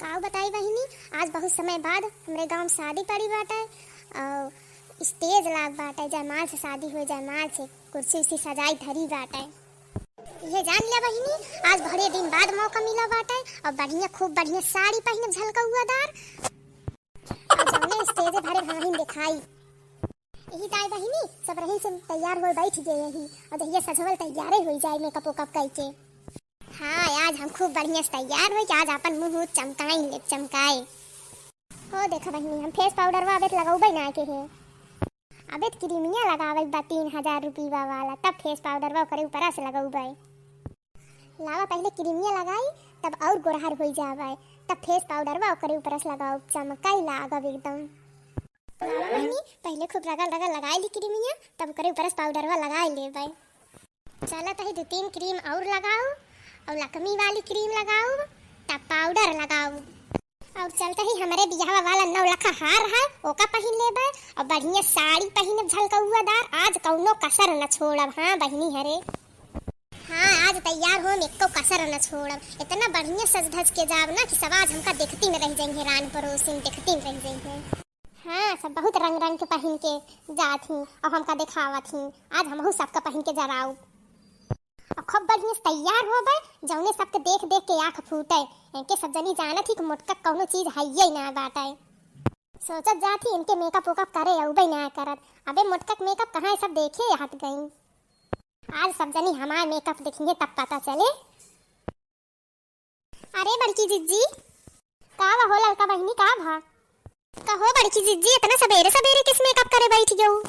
काऊ बताई बहिनी, आज बहुत समय बाद हमरे गांव में शादी पड़ी बाटे और स्टेज लाग बाटे। जयमाल से शादी हुई, जयमाल से कुर्सी उर्सी सजाई धरी बाटे। ये जान लिया बहिनी, आज बड़े दिन बाद मौका मिला बाटे और बढ़िया खूब बढ़िया साड़ी पहने झलका हुआ दार और जौने स्टेज भरे भाहीं दिखाई। यही ताई बहिनी सब रही से तैयार हो बैठ गए यही और जहिया सजवल तैयारे हो जाए मेकअप वेकअप करके। हाँ आज हम खूब बढ़िया से तैयार हो आज अपन मुंह चमकाई ले चमकाए। हो देखा बहिनी हम फेस पाउडर वा अबे लगाऊबे ना के है। अबे क्रीमिया लगावे बा 3000 रुपया वाला, तब फेस पाउडर वा करे ऊपर से लगाऊबे। लावा पहले क्रीमिया लगाई तब और गोरहर हो जावे, तब फेस पाउडर वा करे ऊपर से लगाओ चमकाई लागब एकदम। लावा बहिनी पहले खूब रगड़ रगड़ लगाई ली क्रीमिया, तब करे ऊपर से पाउडर वा लगाई लेबे। चला तही 2-3 क्रीम और लगाओ और लकमी वाली क्रीम लगाओ तब पाउडर लगाओ और चलते ही हमारे बियाह वाला 9 लाख हार है ओका पहन लेबे और बढ़िया साड़ी पहनब झलका हुआ दार। आज कौनो कसर न छोड़ब। हाँ बहिनी हरे, हाँ आज तैयार हो एको कसर न छोड़ब। इतना बढ़िया सज धज के जाब ना कि सब आज हमका देखती में रह जाएंगे, रान पड़ोसिन देखती में रह जाएंगे। हाँ सब बहुत रंग रंग के पहन के जात ही और हमका दिखावत ही। आज हमहू सबका पहन के जराऊ और खूब बढ़िया तैयार हो गए, जौने सबके देख देख के आँख फूटे। इनके सब जनी जानत ही कि मोटका कौनो चीज है ही ना बाटे। सोचत जाती इनके मेकअप वेकअप करे अउबे ना करत। अबे मोटका मेकअप कहाँ सब देखे हट गई। आज सब जनी हमारा मेकअप देखेंगे तब पता चले। अरे बड़की जिज्जी का हो लड़का बहिनी का भा कहो बड़की जिज्जी इतना सवेरे सवेरे किस मेकअप करे बैठ गऊ।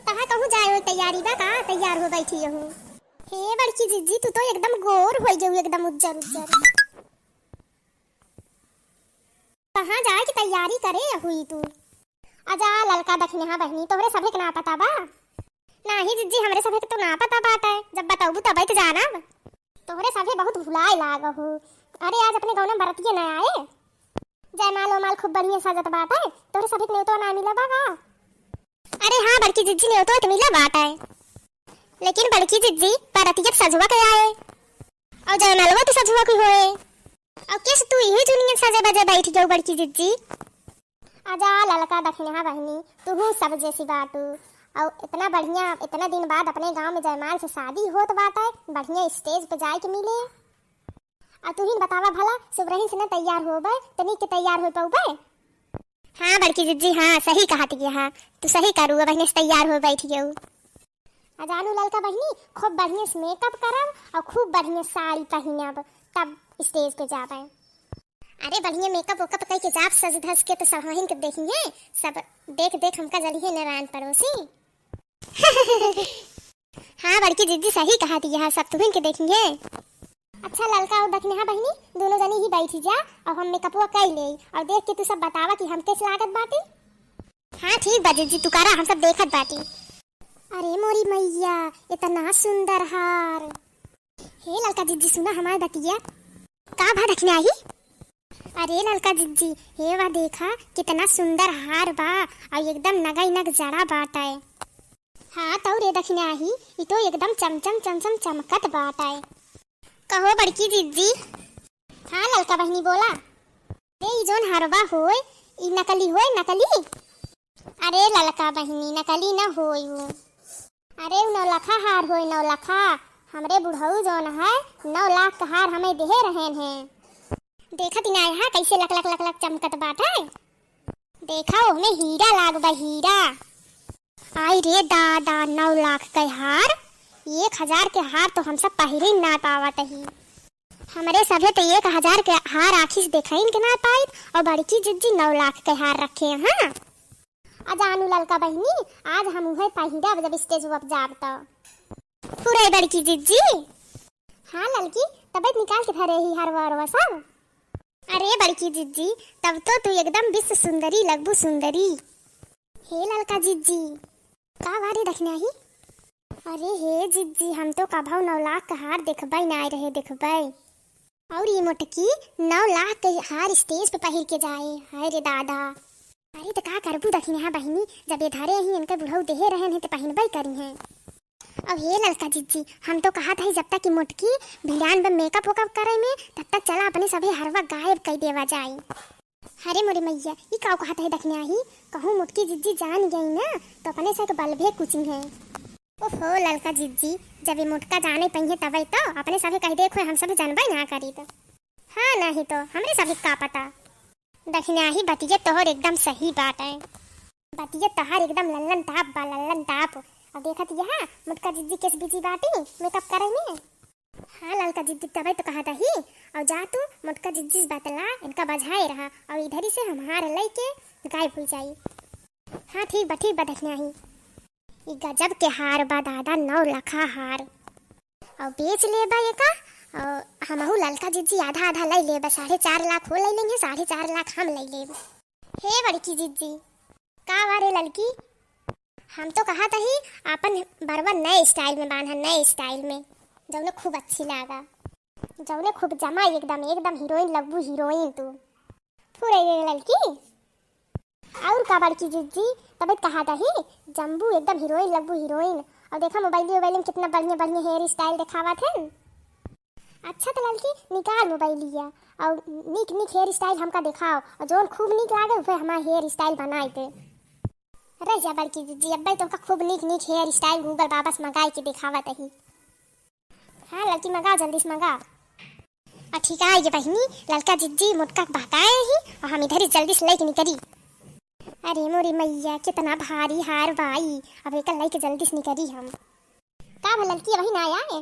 कहाँ कहूँ जाए हो तैयारी बा का तैयार हो बैठी हूँ। हे बड़की जिज्जी तू तो एकदम गोर हो जाऊ, एकदम उज्जर उज्जर। कहाँ जाए की तैयारी करे हुई तू। आजा ललका दखने हाँ बहनी तोहरे सभे के ना पता बा। नहीं जिज्जी हमरे सभे के तो ना पता बाटे, जब बताऊबू तब तो जाना। तोहरे सभे बहुत भुलाए लाग हो। अरे आज अपने गाँव में बरतिये ना आए, जयमाल उमाल खूब बढ़िया सजत बाटे। तोहरे सभे के न्योतो ना मिला बा। अरे हाँ बड़की जिज्जी न्योतो तो मिला बाटे, लेकिन बड़की जिज्जी बरतिया सजवा के आए और जयमालवा तो सजवा के होए और किस तू ही दुनिया सजे बजे बैठ जाओ बड़की जिज्जी। आजा ललका दखने हाँ बहनी तू सब जैसी बाटू और इतना बढ़िया इतना दिन बाद अपने गांव में जयमाल से शादी होत बाटे, बढ़िया स्टेज पे जाए के मिले। और तू ही बतावा भला सुबह से ना तैयार होबे तनी के तैयार हो पाऊबे। हाँ बड़की जिज्जी हाँ सही कहत कि हाँ तू सही करू बहनी से तैयार हो बैठ गऊ। अजानू ललका बहनी खूब बढ़िया से मेकअप करब और खूब बढ़िया साड़ी पहनब तब स्टेज पे जाबे। अरे बढ़िया मेकअप वेकअप करके जाब सज धज के तो सब वहीं के देखेंगे, सब देख देख हमका जलिए नारायण पड़ोसी। हाँ बड़की जिज्जी सही कहा थी, यहाँ सब तुम्हें के देखेंगे। अच्छा ललका और दखने हाँ बहनी दोनों जनी ही बैठी जा और हम मेकअप कर ले और देख के तू सब बतावा कि हम कैसे लागत बाटी। हाँ ठीक बा जिज्जी तू करा हम सब देखत बाटी। अरे मोरी मैया इतना सुंदर हार। हे ललका जिज्जी सुना हमारे बतिया का भा दखने आई। अरे ललका जिज्जी हे वा देखा कितना सुंदर हार बा और एकदम नगई नग जड़ा बाटे। हाँ तो रे दखने आई ये तो एकदम चमचम चमचम चमकत बाटे। कहो बड़की जिज्जी। हाँ ललका बहनी बोला। ये जोन हारवा होए ई नकली होए नकली। अरे ललका बहनी नकली न होए वो। अरे 9 लाखा हार होए 9 लाखा। हमरे बुढ़ऊ जोन है 9 लाख का हार हमें दे रहे हैं। देखा तीन आया कैसे लक लक लक लक चमकत बाटे। देखा उसमें हीरा लाग बा हीरा। आई रे दादा 9 लाख का हार 1000 के हार तो हम सब पहिरे ना पावत ही। हमरे सभे तो 1000 के हार आखिर देखा के ना पाई और बड़की जिज्जी 9 लाख के हार रखे। हाँ अजानू ललका बहनी आज हम उहे पहिरा जब स्टेज पर जाब तो पूरा बड़की जिज्जी। हाँ ललकी तबीयत निकाल के धरे ही हर वार सब। अरे बड़की जिज्जी तब तो तू एकदम विश्व सुंदरी लगबू सुंदरी। हे ललका जिज्जी का बारी दखना ही। अरे हे जिज्जी हम तो कभाऊ 9 लाख का हार देखबई ना रहे देखबई और ये मोटकी 9 लाख के हार स्टेज पे पहिर के जाए। हाय रे दादा। अरे तो का करबू दखिन हाँ बहिनी जब ये धारे ही इनके बुढ़ऊ देहे रहे हैं तो पहिनबई करी हैं। अब हे ललका जीजी, हम तो कहा था जब तक कि मुटकी भिड़ान में मेकअप वोकअप करे में, तब तक चला अपने सभी हरवा गायब कर देवा जाए। अरे मोरी मैया, ये का कहा था देखने आई, कहूँ मुटकी जीजी जान गई ना तो अपने से बलभे कुचिंग है। ओहो ललका जीजी, जब ये मुटका जाने पहिए तब तो अपने सभी कह देखो हम सब जानबे ना करी तो। हाँ नहीं तो हमरे सभी का पता। देखने आई बतिया तोहर एकदम सही बात है, बतिया तोहर एकदम लल्लन ताप बा लल्लन ताप। अब देखत यहाँ मुटका जिद्दी केस बिजी बाटी मेकअप करे में। हाँ ललका जिद्दी तभी तो कहा था ही, और जा तू मुटका जिद्दी बतला इनका बजाए रहा और इधर ही से हमारे लेके गायब हो जाई। हाँ ठीक बा देखने आई। ये गजब के हार बा दादा, 9 लखा हार और बेच ले बा ये का। और हमहू ललका जिद्दी आधा आधा ले ले बा, 4.5 लाख हो ले लेंगे, 4.5 लाख हम ले ले। हे बड़की जिद्दी का वारे ललकी, हम तो कहा था ही अपन बरवा नए स्टाइल में बांधा, नए स्टाइल में जौने खूब अच्छी लागा, जौने खूब जमा एकदम एकदम हीरोइन लगबू हीरोइन तू पूरे लड़की। और का बड़की जीजी तब कहा था ही जम्बू एकदम हीरोइन लगबू हीरोइन। और देखा मोबाइल में कितना बढ़िया बढ़िया हेयर स्टाइल दिखावा थे। अच्छा तो लड़की निकाल मोबाइलिया और नीक नीक हेयर स्टाइल हमका दिखाओ, और जोन खूब नीक लागे वह हमारा हेयर स्टाइल बनाए थे। अरे जा बड़की जीजी, अब तो खूब नीक नीक हेयर स्टाइल गूगल बाबा से मंगाई के दिखावा तही। हाँ लड़की मंगाओ जल्दी से मंगाओ। ठीक है ये बहनी ललका जिज्जी मुटका बहकाए ही और हम इधर ही जल्दी से लेके निकली। अरे मोरी मैया कितना भारी हार भाई, अब एक लेके जल्दी से निकली हम। का भला लड़की वही ना आया है,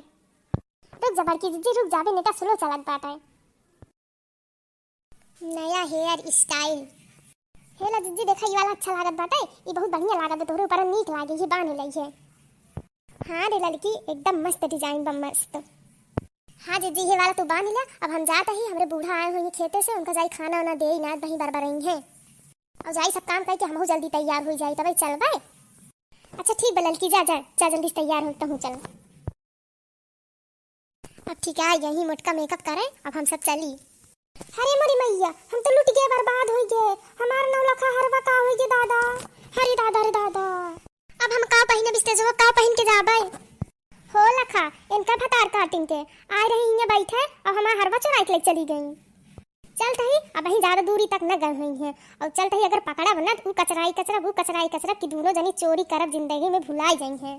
रुक जा बड़की जिज्जी रुक जा, नेता स्लो चलत बाटा है। नया हेयर स्टाइल हेला जिज्जी देखा ये वाला अच्छा लागत बाटा है, ये बहुत बढ़िया लागत है, तोहरे ऊपर नीक लागे, ये बांध लई है। हाँ रे लड़की एकदम मस्त डिजाइन बा मस्त। हाँ जीजी ये वाला तू बांध लिया, अब हम जाते ही हमरे बूढ़ा आए हुए खेते से, उनका जाई खाना वाना दे ना वहीं बरबरई है और जाई सब काम करके हमहू जल्दी तैयार हो जाई तब चल भाई। अच्छा ठीक बा लड़की जा जा जा जल्दी तैयार हो तो चल। अब ठीक है यही मुटका मेकअप करे, अब हम सब चली। अरे मोरी मैया हम तो लुट गए, बर्बाद हो गए, हमारा 9 लाख हरवा का हो गए दादा। अरे दादा रे दादा, अब हम का पहिने बिस्ते जो का पहन के जाबे हो लखा, इनका भतार काटिंग के आ रही है बैठे और हमारा हरवा चुरा के ले चली गई। चलते ही अब वहीं ज्यादा दूरी तक न गए हुई है, और चलते ही अगर पकड़ा बना तो कचराई कचरा वो कचराई कचरा की दोनों जनी चोरी करब जिंदगी में भुलाई गई है।